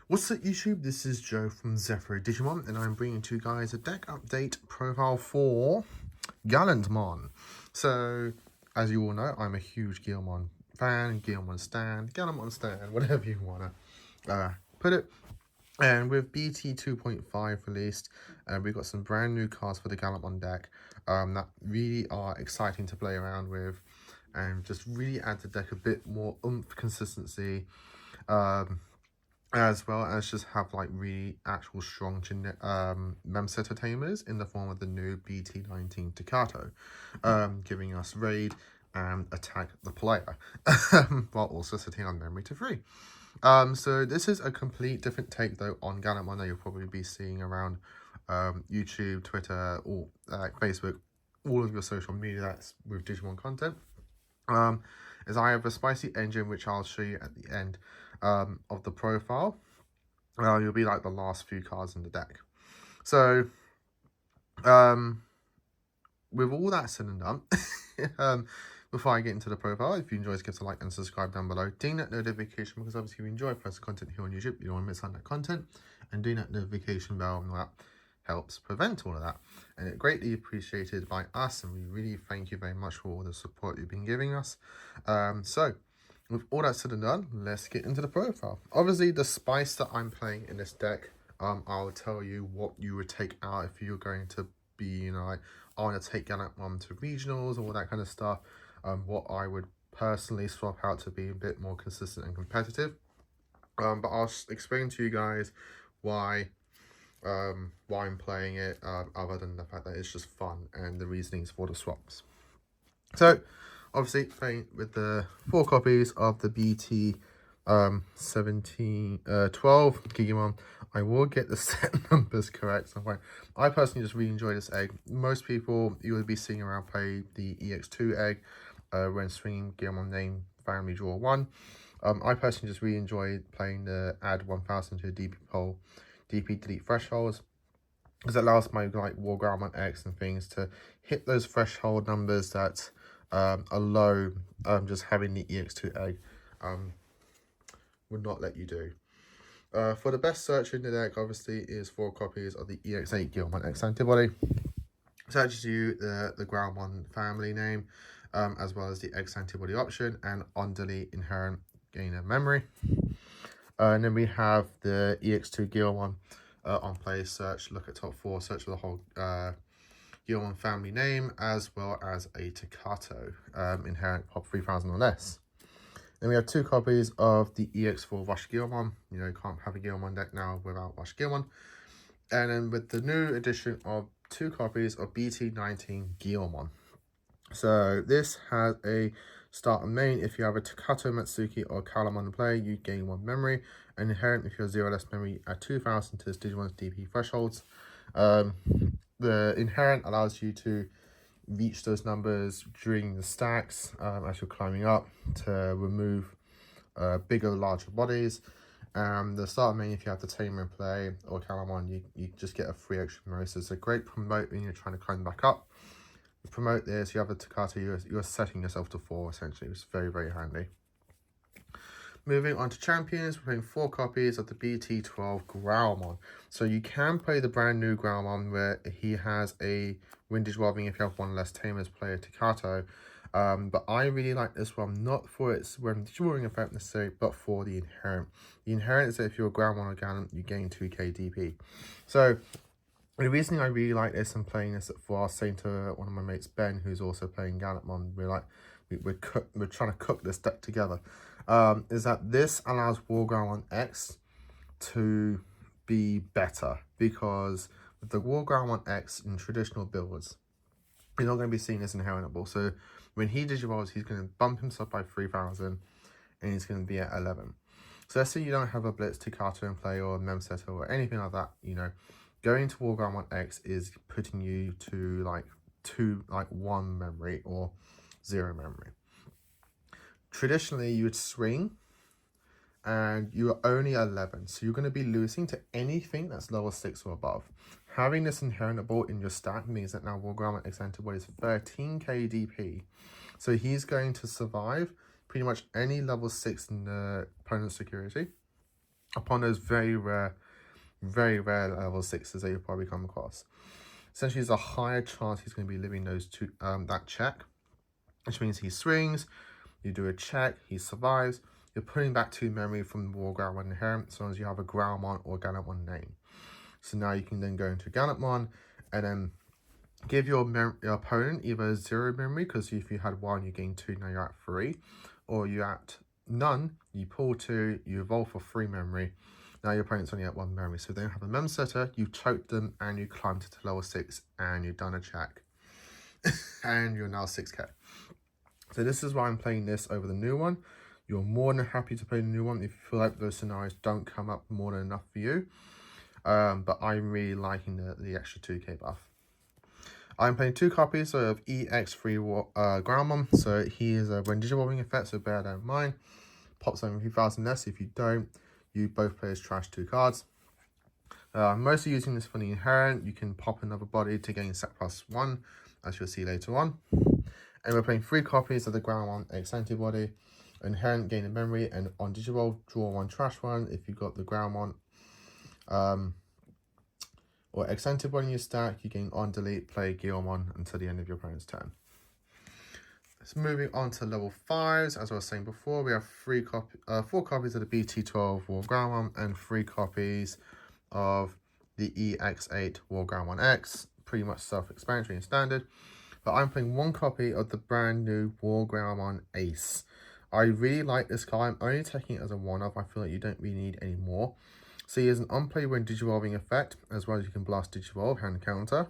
What's up YouTube, this is Joe from Zephyrwargames Digimon, and I'm bringing to you guys a deck update profile for Gallantmon. So, as you all know, I'm a huge Gallantmon fan, Gallantmon stan, whatever you want to put it. And with BT2.5 released, we've got some brand new cards for the Gallantmon deck that really are exciting to play around with and just really add the deck a bit more oomph, consistency, as well as just have like really actual strong memset tamers in the form of the new BT19 Staccato, giving us raid and attack the player while also sitting on memory to free. So this is a complete different take though on Gallantmon that you'll probably be seeing around YouTube, Twitter, or Facebook, all of your social media that's with Digimon content. Is I have a spicy engine which I'll show you at the end of the profile. You'll be like the last few cards in the deck. So with all that said and done, before I get into the profile, if you enjoy, give us a like and subscribe down below. Ding that notification, because obviously if you enjoy posting content here on YouTube, you don't want to miss out on that content, and ding that notification bell, and all that helps prevent all of that, and it's greatly appreciated by us, and we really thank you very much for all the support you've been giving us. So with all that said and done, let's get into the profile. Obviously the spice that I'm playing in this deck, I'll tell you what you would take out if you're going to be, you know, like I want to take Gallantmon to regionals, all that kind of stuff. What I would personally swap out to be a bit more consistent and competitive, but I'll explain to you guys why I'm playing it, other than the fact that it's just fun and the reasonings for the swaps. So obviously playing with the 4 copies of the BT 12 Digimon. I will get the set numbers correct somewhere. I personally just really enjoy this egg. Most people you will be seeing around play the EX2 egg when swinging Digimon name family draw 1. I personally just really enjoy playing the add 1000 to DP poll, DP delete thresholds, because it allows my like War Gallantmon X and things to hit those threshold numbers that are low. Just having the EX2 egg would not let you do. For the best search in the deck, obviously, is 4 copies of the EX8 Gallantmon X antibody. Searches you the Gallantmon family name, as well as the X antibody option, and on delete inherent gain of memory. And then we have the EX2 Gallantmon on play search, look at top 4, search for the whole Gallantmon family name, as well as a Staccato, inherent pop 3000 or less. Then we have 2 copies of the EX4 Rush Gallantmon. You know, you can't have a Gallantmon deck now without Rush Gallantmon. And then with the new addition of 2 copies of BT19 Gallantmon. So this has a start and main. If you have a Staccato, Matsuki, or Gallantmon to play, you gain 1 memory. And inherent, if you have 0 less memory, add 2000 to this Digimon's DP thresholds. The inherent allows you to reach those numbers during the stacks as you're climbing up to remove bigger, larger bodies. The start main, if you have the Tamer in play or Gallantmon, you just get a free extra memory. So it's a great promote when you're trying to climb back up. You promote this, you have the Staccato, you're setting yourself to 4 essentially. It's very, very handy. Moving on to champions, we're playing 4 copies of the BT12 Gallantmon. So you can play the brand new Gallantmon where he has a windage robbing if you have 1 less tamers play a Staccato. But I really like this one, not for its drawing effect necessarily, but for the inherent. The inherent is that if you're a Gallantmon or Gallantmon, you gain 2k DP. So the reason I really like this and playing this for, I was saying to one of my mates, Ben, who's also playing Gallantmon, we're trying to cook this deck together. Is that this allows War Gallantmon X to be better, because with the War Gallantmon X in traditional builds, you're not going to be seen as inheritable. So when he digivolves, he's going to bump himself by 3000 and he's going to be at 11. So let's say you don't have a Blitz Staccato in play or a Memsetter or anything like that, you know, going to War Gallantmon X is putting you to like 1 memory or 0 memory. Traditionally, you would swing and you are only 11, so you're going to be losing to anything that's lower 6 or above. Having this inheritable in your stack means that now Wargreymon X Antibody is 13k DP. So he's going to survive pretty much any level 6 in the opponent's security upon those very rare level 6s that you'll probably come across. Essentially, there's a higher chance he's going to be living those two that check, which means he swings, you do a check, he survives, you're putting back 2 memory from the Wargreymon inherent as long as you have a Growlmon or Gallantmon name. So now you can then go into Gallantmon and then give your opponent either 0 memory, because if you had 1, you gain 2, now you're at 3. Or you're at none, you pull 2, you evolve for 3 memory. Now your opponent's only at 1 memory. So if they don't have a mem setter, you choke them and you climb to level 6 and you've done a check. And you're now 6k. So this is why I'm playing this over the new one. You're more than happy to play the new one if you feel like those scenarios don't come up more than enough for you. But I'm really liking the extra 2k buff. I'm playing 2 copies of EX3 Growlmon. So he is a when Digivolving effect, so bear that in mind. Pops over 3,000 less. If you don't, you both players trash 2 cards. I'm mostly using this for the inherent. You can pop another body to gain set +1, as you'll see later on. And we're playing 3 copies of the Gallantmon X Antibody. Inherent, gain a memory, and on Digivolve, draw 1, trash 1. If you've got the Gallantmon or X Antibody in your stack, you can on delete, play Gallantmon until the end of your opponent's turn. So moving on to level 5s, as I was saying before, we have 4 copies of the BT12 Wargreymon and 3 copies of the EX8 Wargreymon X. Pretty much self-explanatory and standard. But I'm playing 1 copy of the brand new Wargreymon Ace. I really like this card. I'm only taking it as a one-off. I feel like you don't really need any more. So he has an unplay when Digivolving effect, as well as you can blast Digivolve, hand counter.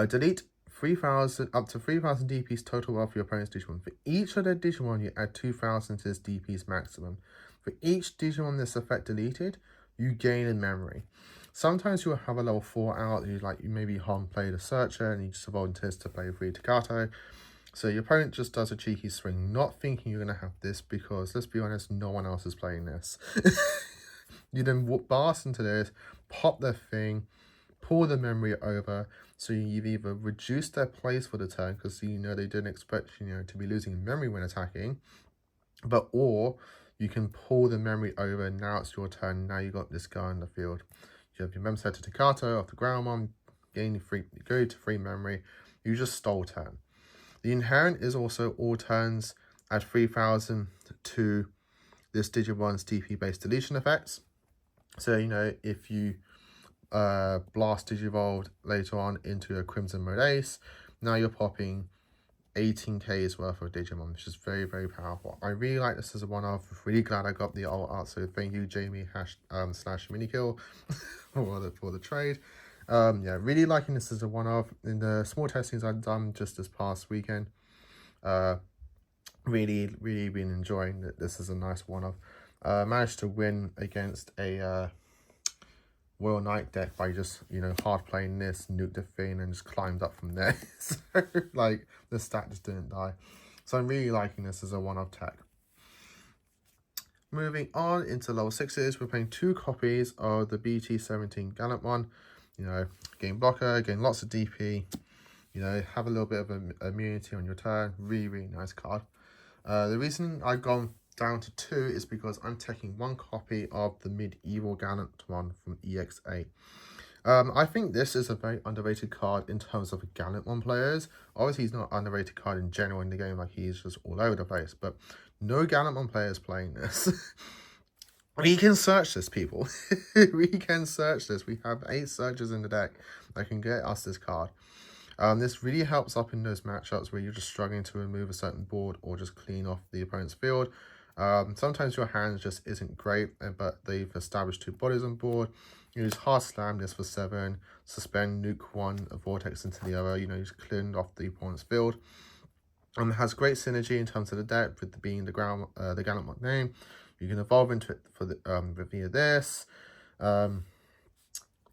Delete 3,000 up to 3,000 DP's total wealth for your opponent's Digimon. For each of their Digimon, you add 2,000 to this DP's maximum. For each Digimon this effect deleted, you gain in memory. Sometimes you'll have a level 4 out, you maybe harm play the Searcher and you just evolve into this to play 3 Takato. So your opponent just does a cheeky swing, not thinking you're going to have this, because let's be honest, no one else is playing this. You then blast into this, pop their thing, pull the memory over, so you've either reduced their plays for the turn, because they didn't expect to be losing memory when attacking, or you can pull the memory over, now it's your turn, now you got this guy in the field. You have your mem set to Takato off the Growlmon, go to 3 memory, you just stole turn. The inherent is also all turns at 3,000 to this Digimon's DP-based deletion effects. So, if you blast Digivolved later on into a Crimson Mode Ace, now you're popping 18k's worth of Digimon, which is very, very powerful. I really like this as a one-off. Really glad I got the alt art, so thank you, Jamie /minikill for the trade. Yeah, really liking this as a one-off. In the small testings I've done just this past weekend, really been enjoying that. This is a nice one-off. Managed to win against a Royal Knight deck by just hard playing this, nuked the thing, and just climbed up from there. So the stat just didn't die. So I'm really liking this as a one-off tech. Moving on into level 6s, we're playing 2 copies of the BT17 Gallantmon. Gain blocker, gain lots of DP, have a little bit of immunity on your turn. Really nice card. The reason I've gone down to 2 is because I'm taking 1 copy of the medieval Gallantmon from EX8. I think this is a very underrated card in terms of Gallantmon players. Obviously, he's not an underrated card in general in the game, like he's just all over the place, but no Gallantmon players playing this. We can search this, people. We can search this. We have 8 searches in the deck that can get us this card. This really helps up in those matchups where you're just struggling to remove a certain board or just clean off the opponent's field. Sometimes your hand just isn't great, but they've established 2 bodies on board. You just hard slam this for 7, suspend, nuke 1, a vortex into the other. Just cleaned off the opponent's field. It has great synergy in terms of the deck with being the Gallantmon name. You can evolve into it for the via this.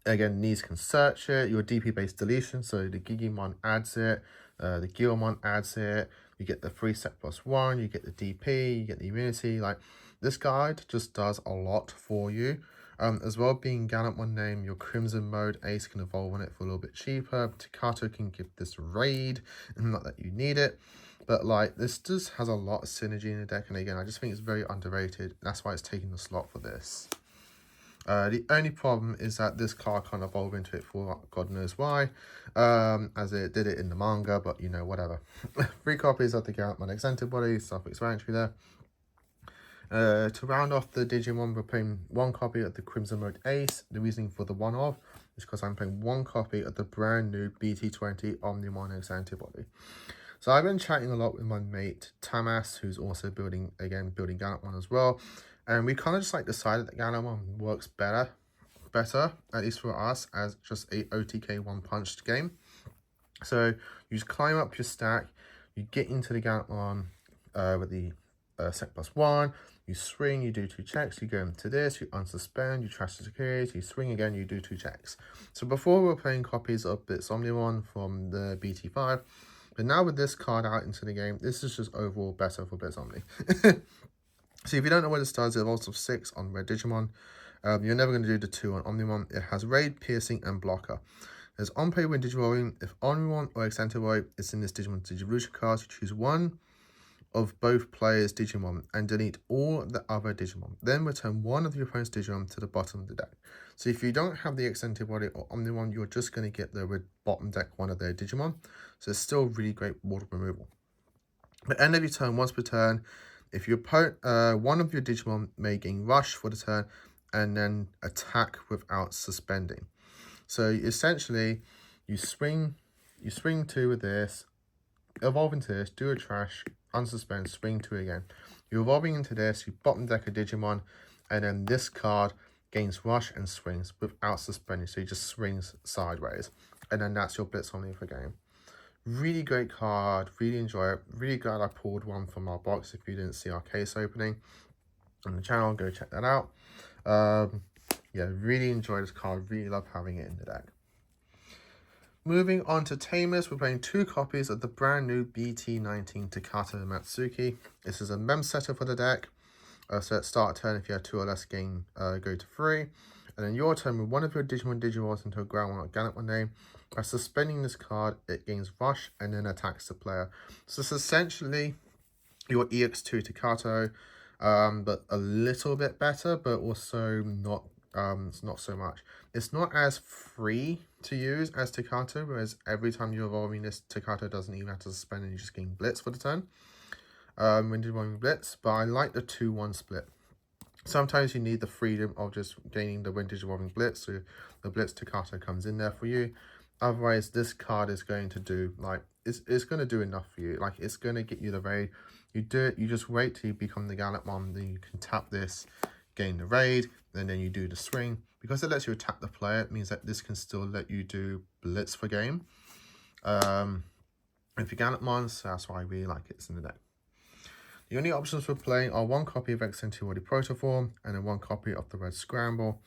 Again, these can search it. Your DP-based deletion, so the Digimon adds it. The Gallantmon adds it. You get the free set +1. You get the DP. You get the immunity. Like, this guide just does a lot for you. As well, being Gallantmon name, your Crimson Mode Ace can evolve on it for a little bit cheaper. Takato can give this raid, not that you need it. But like, this just has a lot of synergy in the deck, and again, I just think it's very underrated. That's why it's taking the slot for this. The only problem is that this card can't evolve into it for God knows why, as it did it in the manga, but you know, whatever. 3 copies of the Gallantmon X Antibody, self-explanatory there. To round off the Digimon, we're playing 1 copy of the Crimson Mode Ace. The reasoning for the one-off is because I'm playing 1 copy of the brand new BT20 Omnimon X Antibody. So I've been chatting a lot with my mate Tamas, who's also building Gallantmon as well. And we kind of just like decided that Gallantmon works better, at least for us, as just a OTK one-punched game. So you just climb up your stack, you get into the Gallantmon with the sec +1, you swing, you do 2 checks, you go into this, you unsuspend, you trash the security, you swing again, you do 2 checks. So before we were playing copies of Blitz Omnimon from the BT5, but now with this card out into the game, this is just overall better for Blitz Omni. So if you don't know where this does, it evolves of 6 on Red Digimon. You're never going to do the 2 on Omnimon. It has Raid, Piercing, and Blocker. There's on-play when Digivolving. If Omnimon or X Antibody is in this Digimon Digivolution card, you choose one of both players' Digimon and delete all the other Digimon. Then return one of your opponent's Digimon to the bottom of the deck. So if you don't have the X Antibody or Omnimon, you're just going to get the bottom deck one of their Digimon. So it's still really great ward removal. At the end of your turn, once per turn, if your opponent, one of your Digimon may gain Rush for the turn and then attack without suspending. So essentially, you swing 2 with this, evolve into this, do a trash, unsuspend, swing 2 again. You're evolving into this, you bottom deck a Digimon, and then this card gains Rush and swings without suspending. So you just swings sideways. And then that's your Blitz Omni for game. Really great card, really enjoy it. Really glad I pulled one from our box. If you didn't see our case opening on the channel, go check that out. Yeah, really enjoy this card, really love having it in the deck. Moving on to Tamers, we're playing 2 copies of the brand new BT19 Takata Matsuki. This is a mem setter for the deck. So at start turn, if you have 2 or less, go to 3. And then your turn, with one of your Digimon Digivolves into a ground 1 or Gallantmon name. By suspending this card, it gains Rush and then attacks the player. So it's essentially your EX2 Takato, but a little bit better, but also not so much. It's not as free to use as Takato, whereas every time you're evolving this, Takato doesn't even have to suspend and you just gain Blitz for the turn. When evolving Blitz, but I like the 2-1 split. Sometimes you need the freedom of just gaining the Vintage Evolving Blitz, so the Blitz Takato comes in there for you. Otherwise, this card is going to do, like, it's going to do enough for you. Like, it's going to get you the raid. You do it, you just wait till you become the Gallantmon, then you can tap this, gain the raid, and then you do the swing. Because it lets you attack the player, it means that this can still let you do Blitz for game. If you're Gallantmon, so that's why I really like it. It's in the deck. The only options for playing are 1 copy of X Antibody Protoform and then 1 copy of the Red Scramble.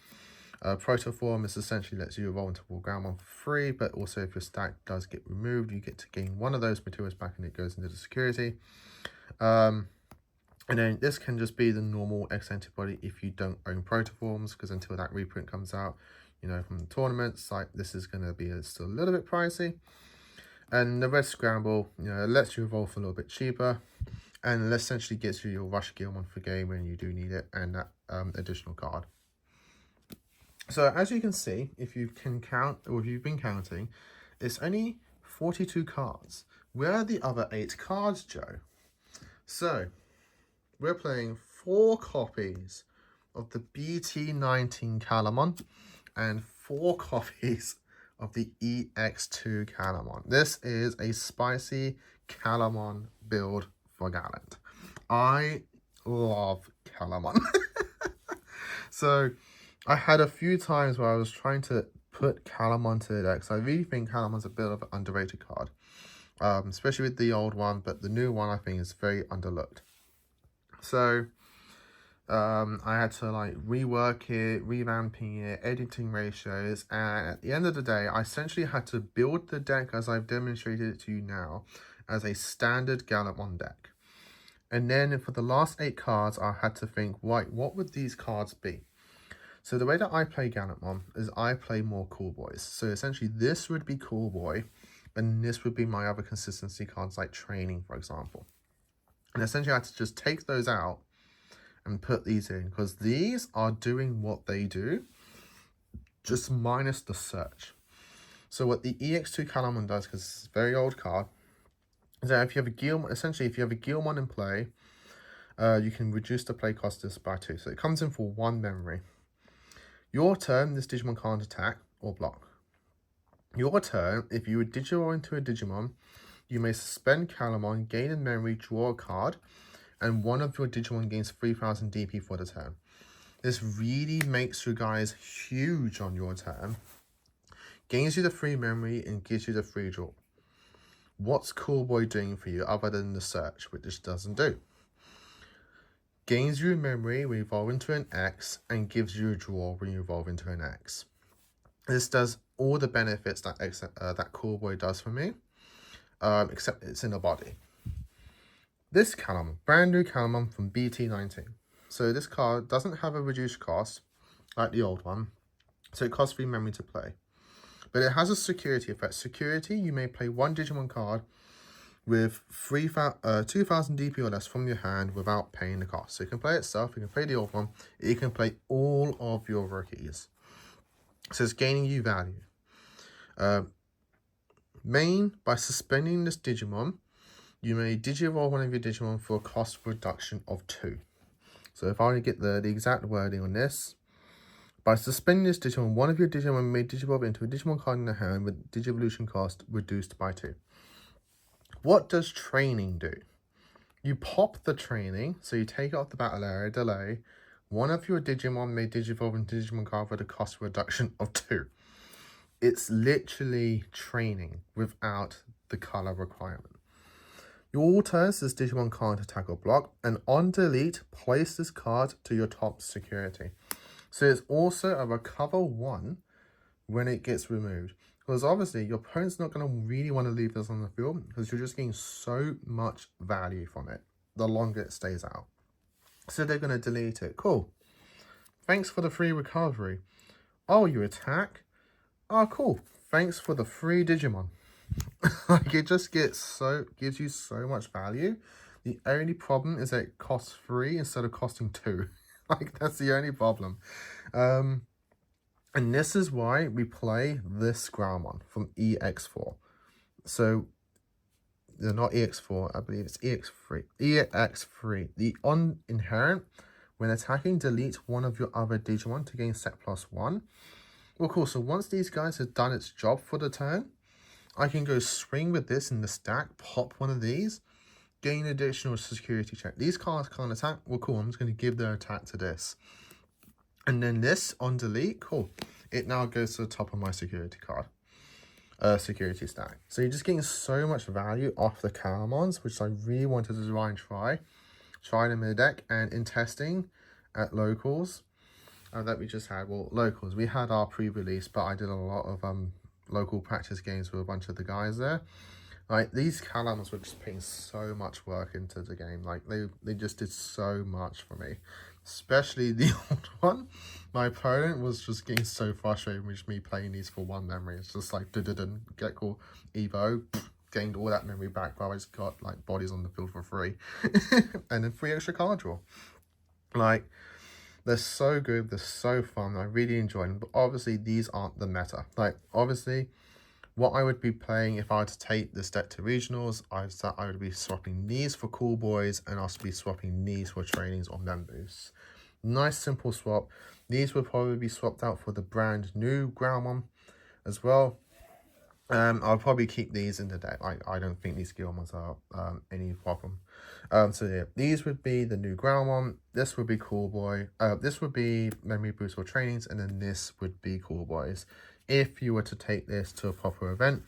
Protoform is essentially lets you evolve into a ground 1 for free, but also if your stack does get removed, you get to gain 1 of those materials back and it goes into the security. And then this can just be the normal X Antibody if you don't own Protoforms, because until that reprint comes out, you know, from the tournaments, like, this is going to be still a little bit pricey. And the Red Scramble, you know, lets you evolve for a little bit cheaper. And it essentially gets you your Rush Gallantmon for game when you do need it, and that additional card. So as you can see, if you can count, or if you've been counting, it's only 42 cards. Where are the other 8 cards, Joe? So we're playing 4 copies of the BT19 Gallantmon and 4 copies of the EX2 Gallantmon. This is a spicy Gallantmon build for Gallant. I love Gallantmon. So I had a few times where I was trying to put Gallantmon to the deck. So I really think Gallantmon's a bit of an underrated card, especially with the old one, but the new one I think is very underlooked. So I had to like rework it, revamping it, editing ratios, and at the end of the day, I essentially had to build the deck as I've demonstrated it to you now as a standard Gallantmon deck. And then for the last 8 cards, I had to think, right, what would these cards be? So the way that I play Gallantmon is I play more Cool Boys. So essentially this would be Cool Boy, and this would be my other consistency cards like Training, for example. And essentially I had to just take those out and put these in, because these are doing what they do, just minus the search. So what the EX2 Gallantmon does, because it's a very old card, is that if you have a Gallantmon, essentially if you have a Gallantmon in play, you can reduce the play cost this by 2. So it comes in for 1 memory. Your turn, this Digimon can't attack or block. Your turn, if you would Digimon into a Digimon, you may suspend Gallantmon, gain a memory, draw a card, and one of your Digimon gains 3000 DP for the turn. This really makes you guys huge on your turn. Gains you the free memory and gives you the free draw. What's Cool Boy doing for you other than the search, which this doesn't do? Gains you a memory when you evolve into an X and gives you a draw when you evolve into an X. This does all the benefits that that Cool Boy does for me, except it's in the body. This Gallantmon, brand new Gallantmon from BT19. So this card doesn't have a reduced cost like the old one, so it costs 3 memory to play. But it has a security effect. Security, you may play 1 Digimon card with 2000 DP or less from your hand without paying the cost. So you can play itself, you can play the old one, you can play all of your rookies. So it's gaining you value. Main, by suspending this Digimon, you may Digivolve one of your Digimon for a cost reduction of 2. So if I want to get the exact wording on this, by suspending this Digimon, one of your Digimon may Digivolve into a Digimon card in the hand with Digivolution cost reduced by 2. What does Training do? You pop the Training, so you take it off the battle area, delay. One of your Digimon may Digivolve into Digimon card with a cost reduction of 2. It's literally Training without the color requirement. Your turn says Digimon can't attack or block, and on delete, place this card to your top security. So it's also a recover 1 when it gets removed. Because obviously your opponent's not going to really want to leave this on the field, because you're just getting so much value from it the longer it stays out. So they're going to delete it. Cool. Thanks for the free recovery. Oh, you attack? Oh, cool. Thanks for the free Digimon. Like, it just gives you so much value. The only problem is that it costs 3 instead of costing 2. Like, that's the only problem. And this is why we play this Gallantmon from EX4. So, they're not EX4, I believe it's EX3. EX3. The on inherent, when attacking, delete one of your other Digimon to gain set +1. Well, cool. So once these guys have done its job for the turn, I can go swing with this in the stack, pop one of these, gain additional security check. These cards can't attack. Well, cool. I'm just going to give their attack to this. And then this on delete, cool. It now goes to the top of my security card. Security stack. So you're just getting so much value off the Gallantmons, which I really wanted to try them in the deck. And in testing at locals that we just had, well, locals, we had our pre-release, but I did a lot of local practice games with a bunch of the guys there. Like, these Gallantmons were just putting so much work into the game. Like, they just did so much for me. Especially the old one. My opponent was just getting so frustrated with me playing these for 1 memory. It's just like, get cool, Evo, gained all that memory back, while I just got, like, bodies on the field for free. And then 3 extra card draw. Like, they're so good, they're so fun, I really enjoy them, but obviously these aren't the meta. Like, obviously, what I would be playing if I were to take this deck to regionals, I would be swapping these for Cool Boys, and also be swapping these for Trainings or Mem Boosts. Nice simple swap. These would probably be swapped out for the brand new Gallantmon as well. I'll probably keep these in the deck. I don't think these Gallantmons are any problem. So yeah, these would be the new Gallantmon. This would be Cool Boy. This would be Memory Boost or Trainings, and then this would be Cool Boys. If you were to take this to a proper event,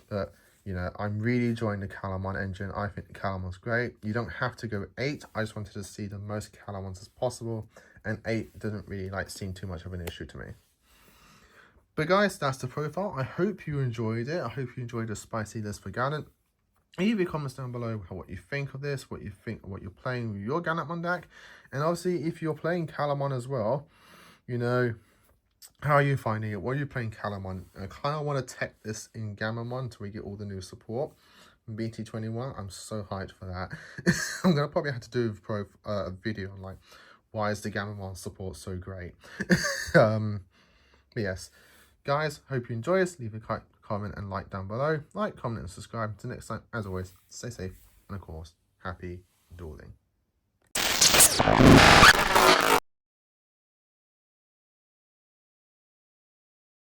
but you know, I'm really enjoying the Gallantmon engine. I think the Gallantmon's great. You don't have to go 8. I just wanted to see the most Gallantmons as possible, and 8 didn't really seem too much of an issue to me. But guys, that's the profile. I hope you enjoyed it. I hope you enjoyed the spicy list for Gallant. Leave your comments down below what you think of this, what you're playing with your Gallantmon deck. And obviously, if you're playing Gallantmon as well, you know, How are you finding it? What are you playing Gallantmon? I kind of want to tech this in Gallantmon until we get all the new support. BT21, I'm so hyped for that. I'm going to probably have to do a video on like, why is the Gallantmon support so great? But yes, guys, hope you enjoy this. Leave a comment and like down below. Like, comment and subscribe. Until next time, as always, stay safe and of course, happy dueling.